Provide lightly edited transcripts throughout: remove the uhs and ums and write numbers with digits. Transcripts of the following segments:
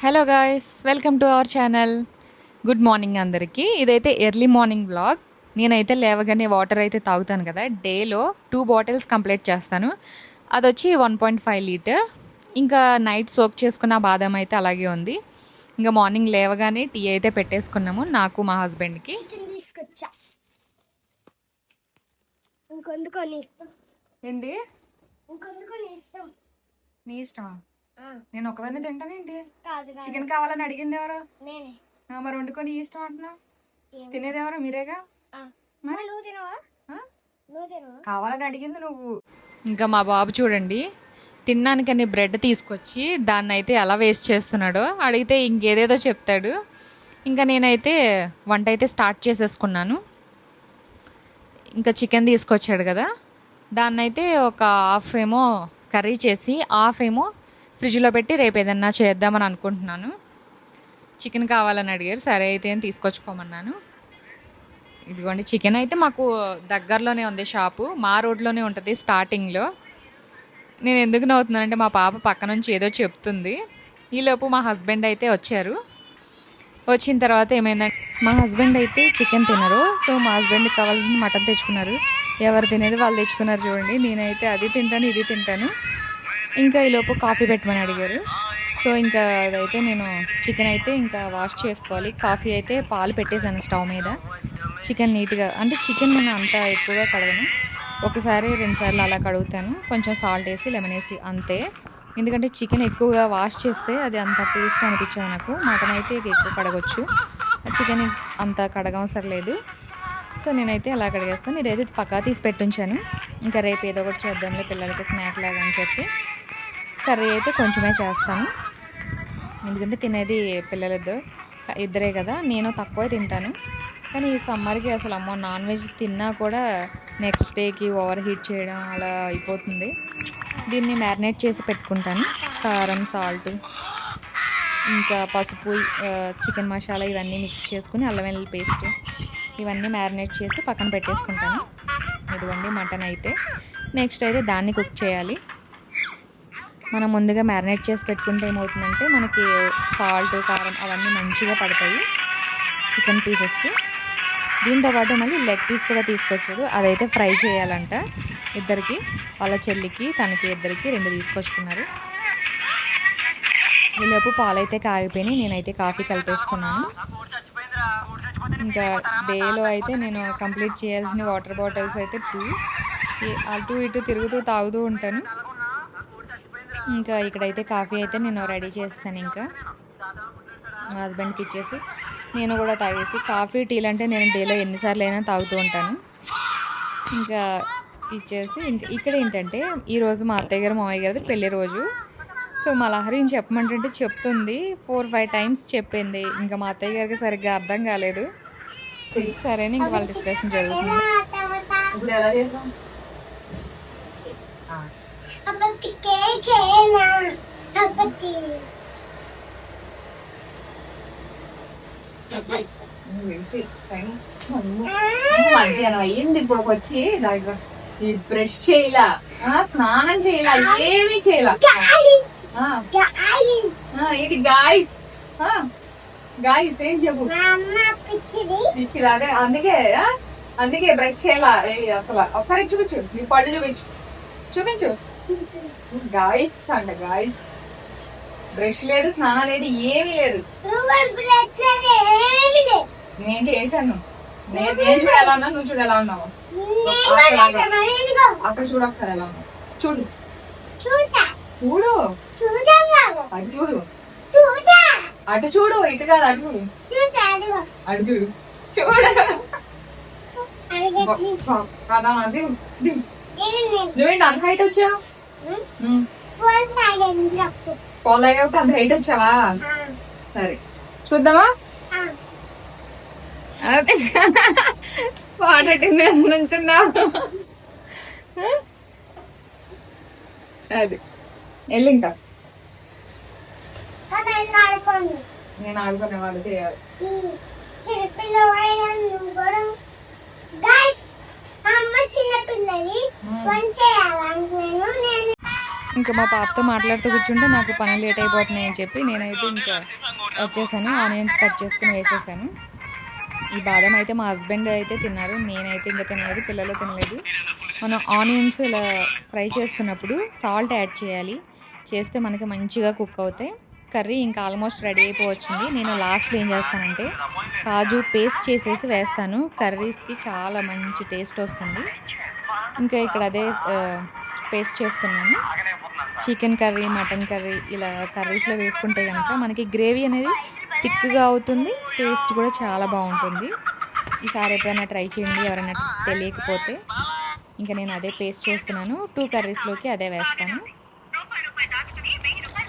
Hello guys, welcome to our channel. Good morning అందరికీ. ఇదైతే early morning vlog. నేనైతే లేవగానే వాటర్ అయితే తాగుతాను కదా, డేలో 2 బాటిల్స్ కంప్లీట్ చేస్తాను. అది వచ్చి 1.5 లీటర్. ఇంకా నైట్ సోక్ చేసుకున్న బాదం అయితే అలాగే ఉంది. ఇంకా మార్నింగ్ లేవగానే టీ అయితే పెట్టేసుకున్నాము నాకు మా హస్బెండ్కి. ఏంటి నీ ఇష్టమా? నేను ఒకదాన్ని తింటానేంటి? చికెన్ కావాలని అడిగింది ఎవరు? మరి వండుకొని ఇష్టం అంటున్నావు. తినేది ఎవరు? మీరేగా. కావాలని అడిగింది నువ్వు. ఇంకా మా బాబు చూడండి, తినడానికని బ్రెడ్ తీసుకొచ్చి దాన్ని అయితే ఎలా వేస్ట్ చేస్తున్నాడో అడిగితే ఇంకేదేదో చెప్తాడు. ఇంకా నేనైతే వంట అయితే స్టార్ట్ చేసేసుకున్నాను. ఇంకా చికెన్ తీసుకొచ్చాడు కదా, దాన్ని అయితే ఒక హాఫ్ ఏమో కర్రీ చేసి హాఫ్ ఏమో ఫ్రిడ్జ్లో పెట్టి రేపు ఏదన్నా చేద్దామని అనుకుంటున్నాను. చికెన్ కావాలని అడిగారు, సరే అయితే అని తీసుకొచ్చుకోమన్నాను. ఇదిగోండి చికెన్ అయితే మాకు దగ్గరలోనే ఉంది షాపు, మా రోడ్లోనే ఉంటుంది స్టార్టింగ్లో. నేను ఎందుకు నవ్వుతున్నానంటే మా పాప పక్క నుంచి ఏదో చెప్తుంది. ఈలోపు మా హస్బెండ్ అయితే వచ్చారు. వచ్చిన తర్వాత ఏమైందంటే మా హస్బెండ్ అయితే చికెన్ తినరు, సో మా హస్బెండ్కి కావాల్సిన మటన్ తెచ్చుకున్నారు. ఎవరు తినేది వాళ్ళు తెచ్చుకున్నారు చూడండి. నేనైతే అది తింటాను ఇది తింటాను. ఇంకా ఈలోపు కాఫీ పెట్టమని అడిగారు. సో ఇంకా అదైతే నేను చికెన్ అయితే ఇంకా వాష్ చేసుకోవాలి. కాఫీ అయితే పాలు పెట్టేశాను స్టవ్ మీద. చికెన్ నీట్గా, అంటే చికెన్ నేను అంత ఎక్కువగా కడగను, ఒకసారి 2 సార్లు అలా కడుగుతాను, కొంచెం సాల్ట్ వేసి లెమన్ వేసి అంతే. ఎందుకంటే చికెన్ ఎక్కువగా వాష్ చేస్తే అది అంత టేస్ట్ అనిపించదు నాకు. మటన్ అయితే ఎక్కువ కడగొచ్చు, చికెన్ అంత కడగవసరం లేదు. సో నేనైతే అలా కడిగేస్తాను. ఇదైతే పక్కా తీసి పెట్టుంచాను. ఇంకా రేపు ఏదో ఒకటి చేద్దాంలే పిల్లలకి స్నాక్ లాగా అని చెప్పి కర్రీ అయితే కొంచెమే చేస్తాను. ఎందుకంటే తినేది ఇద్దరే కదా, నేను తక్కువే తింటాను. కానీ ఈ సమ్మర్కి అసలు అమ్మో నాన్ వెజ్ తిన్నా కూడా నెక్స్ట్ డేకి ఓవర్ హీట్ చేయడం అలా అయిపోతుంది. దీన్ని మ్యారినేట్ చేసి పెట్టుకుంటాను. కారం, సాల్ట్, ఇంకా పసుపు, చికెన్ మసాలా ఇవన్నీ మిక్స్ చేసుకుని అల్లం వెల్లుల్లి పేస్ట్ ఇవన్నీ మ్యారినేట్ చేసి పక్కన పెట్టేసుకుంటాను. ఇదిగోండి మటన్ అయితే నెక్స్ట్ అయితే దాన్ని కుక్ చేయాలి. మనం ముందుగా మ్యారినేట్ చేసి పెట్టుకుంటే ఏమవుతుందంటే మనకి సాల్ట్, కారం అవన్నీ మంచిగా పడతాయి చికెన్ పీసెస్కి. దీంతోపాటు మళ్ళీ లెగ్ పీస్ కూడా తీసుకొచ్చాడు, అదైతే ఫ్రై చేయాలంట. ఇద్దరికి, వాళ్ళ చెల్లికి తనకి ఇద్దరికి 2 తీసుకొచ్చుకున్నారు. ఈలోపు పాలైతే కాగిపోయినాయి, నేనైతే కాఫీ కలిపేసుకున్నాను. ఇంకా డేలో అయితే నేను కంప్లీట్ చేయాల్సిన వాటర్ బాటిల్స్ అయితే 2 అటు ఇటు తిరుగుతూ తాగుతూ ఉంటాను. ఇంకా ఇక్కడైతే కాఫీ అయితే నేను రెడీ చేస్తాను. ఇంకా మా హస్బెండ్కి ఇచ్చేసి నేను కూడా తాగేసి, కాఫీ టీలు అంటే నేను డేలో ఎన్నిసార్లు అయినా తాగుతూ ఉంటాను. ఇంకా ఇచ్చేసి ఇంకా ఇక్కడ ఏంటంటే ఈరోజు మా అత్తయ్య గారు మావయ్య గారు పెళ్లి రోజు. సో మా లహరిని చెప్పమంటుంటే చెప్తుంది, 4-5 టైమ్స్ చెప్పింది. ఇంకా మా అత్తయ్య గారికి సరిగ్గా అర్థం కాలేదు. సరే ఇంకా వాళ్ళ డిస్కషన్ జరుగుతుంది. మధ్యాహ్నం అయ్యింది, ఇప్పుడు వచ్చి బ్రష్ చేయలా, స్నానం చేయలా, ఏమీ చేయలా. ఇది గాయస్ గాయస్ ఏం చెప్పు ఇచ్చిరా? అదే అందుకే బ్రష్ చేయలా అసలు. ఒకసారి చూపించు, నీ పళ్ళు చూపించు. గాయస్ అంట, గాయస్ బ్రష్ లేదు, స్నానం లేదు, ఏమీ లేదు. నేను చేశాను. నేను చూడు ఎలా ఉన్నా, నువ్వు చూడు ఎలా ఉన్నావు. అక్కడ చూడు ఒకసారి ఎలా ఉన్నావు, చూడు చూడు అటు చూడు, అటు చూడు, ఇటు కాదు అటు చూడు, అటు చూడు చూడు. నువ్వేంటి అంత హైట్ వచ్చావు? ఫాలో అయ్యావు అంత హైట్ వచ్చావా? సరే చూద్దామా? వాటర్ టిన్ నుంచున్నావు. అది వెళ్ళి ఇంకా నేను ఆడుకునే వాళ్ళు చేయాలి. ఇంకా మా పాపతో మాట్లాడుతూ కూర్చుంటే నాకు పని లేట్ అయిపోతున్నాయి అని చెప్పి నేనైతే ఇంకా వచ్చేసాను. ఆనియన్స్ కట్ చేసుకుని వేసేసాను. ఈ బాదం అయితే మా హస్బెండ్ అయితే తిన్నారు, నేనైతే ఇంకా తినలేదు, పిల్లలు తినలేదు. మనం ఆనియన్స్ ఇలా ఫ్రై చేస్తున్నప్పుడు సాల్ట్ యాడ్ చేయాలి, చేస్తే మనకి మంచిగా కుక్ అవుతాయి. కర్రీ ఇంకా ఆల్మోస్ట్ రెడీ అయిపోవచ్చింది. నేను లాస్ట్లో ఏం చేస్తానంటే కాజు పేస్ట్ చేసేసి వేస్తాను, కర్రీస్కి చాలా మంచి టేస్ట్ వస్తుంది. ఇంకా ఇక్కడ అదే పేస్ట్ చేస్తున్నాను. చికెన్ కర్రీ, మటన్ కర్రీ ఇలా కర్రీస్లో వేసుకుంటే కనుక మనకి గ్రేవీ అనేది థిక్గా అవుతుంది, టేస్ట్ కూడా చాలా బాగుంటుంది. ఈసారి ఎప్పుడైనా ట్రై చేయండి ఎవరైనా తెలియకపోతే. ఇంకా నేను అదే పేస్ట్ చేస్తున్నాను, 2 కర్రీస్లోకి అదే వేస్తాను.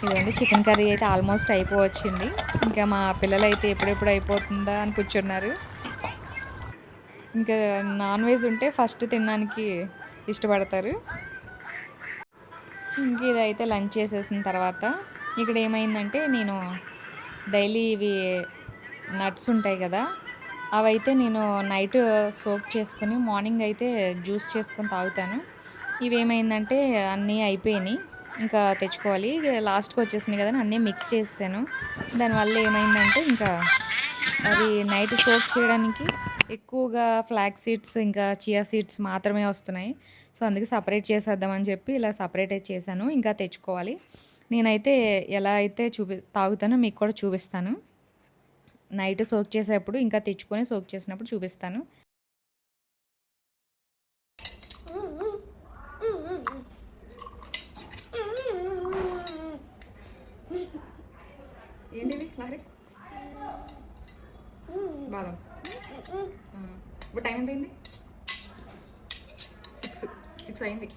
ఇదండి చికెన్ కర్రీ అయితే ఆల్మోస్ట్ అయిపోవచ్చింది. ఇంకా మా పిల్లలు అయితే ఎప్పుడెప్పుడు అయిపోతుందా అని కూర్చున్నారు. ఇంకా నాన్ వెజ్ ఉంటే ఫస్ట్ తినడానికి ఇష్టపడతారు. ఇంక ఇదైతే లంచ్ చేసేసిన తర్వాత ఇక్కడ ఏమైందంటే నేను డైలీ ఇవి నట్స్ ఉంటాయి కదా, అవైతే నేను నైట్ సోక్ చేసుకుని మార్నింగ్ అయితే జ్యూస్ చేసుకొని తాగుతాను. ఇవేమైందంటే అన్నీ అయిపోయినాయి, ఇంకా తెచ్చుకోవాలి. లాస్ట్కి వచ్చేసినాయి కదా అన్నీ మిక్స్ చేసాను. దానివల్ల ఏమైందంటే ఇంకా అవి నైట్ సోక్ చేయడానికి ఎక్కువగా ఫ్లాక్ సీడ్స్ ఇంకా చియా సీడ్స్ మాత్రమే వస్తున్నాయి. సో అందుకే సపరేట్ చేసేద్దామని చెప్పి ఇలా సపరేట్ అయితే చేశాను. ఇంకా తెచ్చుకోవాలి. నేనైతే ఎలా అయితే తాగుతానో మీకు కూడా చూపిస్తాను. నైట్ సోక్ చేసేటప్పుడు ఇంకా తెచ్చుకొని సోక్ చేసినప్పుడు చూపిస్తాను. ఏంటివి లారీ బాదం. ఇప్పుడు టైం ఎంత అయింది? 6 అయింది.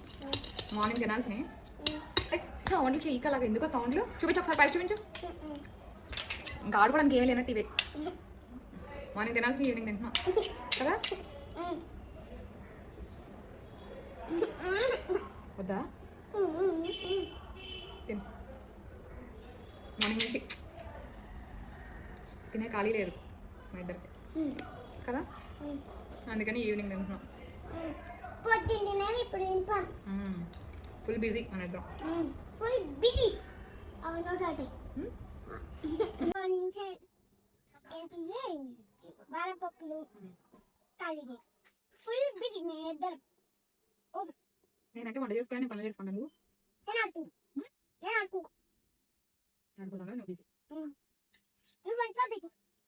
మార్నింగ్ తినాల్సినవి సౌండ్లు చెయ్యి అలాగా ఎందుకో సౌండ్లు చూపించు, ఒకసారి పైకి చూపించు. ఇంకా ఆడుకోవడానికి ఏం లేనట్టు ఇవే. మార్నింగ్ తినాల్సిన ఈవినింగ్ తింటున్నాం కదా. వద్దా తిను, మార్నింగ్ నుంచి తినే ఖాళీ లేదు మా ఇద్దరికి కదా, అందుకని ఈవినింగ్ తింటున్నాం. ఫుల్ బిజీ మన ఇద్దరం. ఫుల్ బిజీ నేనంటే వంట చేసుకుని పనులు చేసుకుంటాను. నువ్వు బిజీ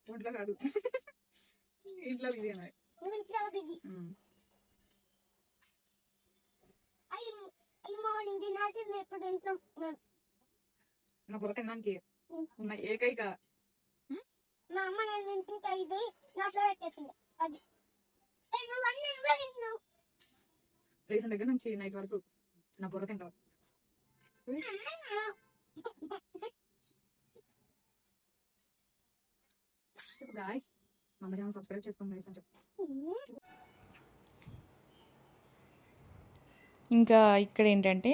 ఒంట్లో కాదు, ఇంట్లో బిజీ అన్నది. నా బుర్ర తినడానికి ఉన్న ఏకైక లేచిన దగ్గర నుంచి నైట్ వరకు నా బుర్ర తింటావు. చెప్పు గాయ్స్, మా అమ్మ ఛానల్ సబ్స్క్రైబ్ చేసుకోండి గాయ్స్ అని చెప్పు. ఇంకా ఇక్కడ ఏంటంటే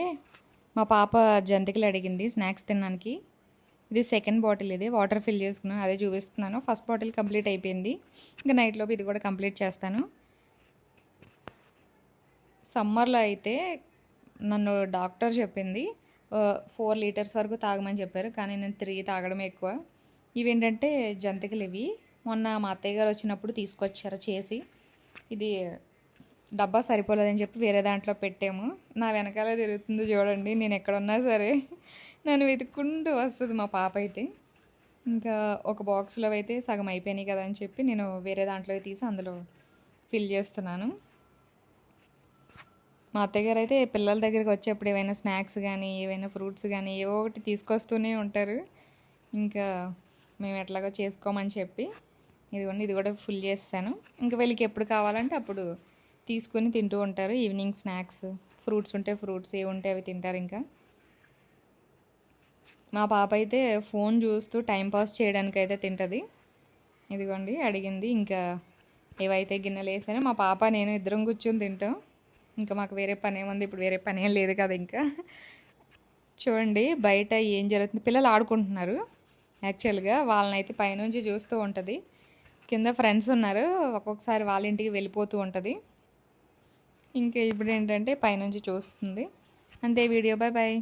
మా పాప జంతికలు అడిగింది స్నాక్స్ తినడానికి. ఇది సెకండ్ బాటిల్, ఇది వాటర్ ఫిల్ చేసుకున్నాను, అదే చూపిస్తున్నాను. ఫస్ట్ బాటిల్ కంప్లీట్ అయిపోయింది, ఇంకా నైట్లోపు ఇది కూడా కంప్లీట్ చేస్తాను. సమ్మర్లో అయితే నన్ను డాక్టర్ చెప్పింది 4 లీటర్స్ వరకు తాగమని చెప్పారు, కానీ నేను 3 తాగడమే ఎక్కువ. ఇవేంటంటే జంతికలు, ఇవి మొన్న మా అత్తయ్య గారు వచ్చినప్పుడు తీసుకొచ్చారు చేసి. ఇది డబ్బా సరిపోలేదని చెప్పి వేరే దాంట్లో పెట్టాము. నా వెనకాల తిరుగుతుంది చూడండి, నేను ఎక్కడున్నా సరే నన్ను వెతుక్కుంటూ వస్తుంది మా పాప అయితే. ఇంకా ఒక బాక్స్లో అయితే సగం అయిపోయినాయి కదా అని చెప్పి నేను వేరే దాంట్లో తీసి అందులో ఫిల్ చేస్తున్నాను. మా అత్తయ్య గారు అయితే పిల్లల దగ్గరికి వచ్చేప్పుడు ఏవైనా స్నాక్స్ కానీ ఏవైనా ఫ్రూట్స్ కానీ ఏవో ఒకటి తీసుకొస్తూనే ఉంటారు. ఇంకా మేము ఎట్లాగో చేసుకోమని చెప్పి ఇదిగోండి ఇది కూడా ఫుల్ చేస్తాను. ఇంకా వీళ్ళకి ఎప్పుడు కావాలంటే అప్పుడు తీసుకొని తింటూ ఉంటారు. ఈవినింగ్ స్నాక్స్, ఫ్రూట్స్ ఉంటే ఫ్రూట్స్, ఏవి ఉంటే అవి తింటారు. ఇంకా మా పాప అయితే ఫోన్ చూస్తూ టైంపాస్ చేయడానికి అయితే తింటుంది. ఇదిగోండి అడిగింది. ఇంకా ఏవైతే గిన్నెలు వేసానో మా పాప నేను ఇద్దరం కూర్చొని తింటాం. ఇంకా మాకు వేరే పని ఏముంది, ఇప్పుడు వేరే పని ఏం లేదు కదా. ఇంకా చూడండి బయట ఏం జరుగుతుంది, పిల్లలు ఆడుకుంటున్నారు. యాక్చువల్గా వాళ్ళనైతే పైనుంచి చూస్తూ ఉంటుంది. కింద ఫ్రెండ్స్ ఉన్నారు, ఒక్కొక్కసారి వాళ్ళ ఇంటికి వెళ్ళిపోతూ ఉంటుంది. ఇంకా ఇప్పుడు ఏంటంటే పైనుంచి చూస్తుంది. అంతే వీడియో. Bye bye.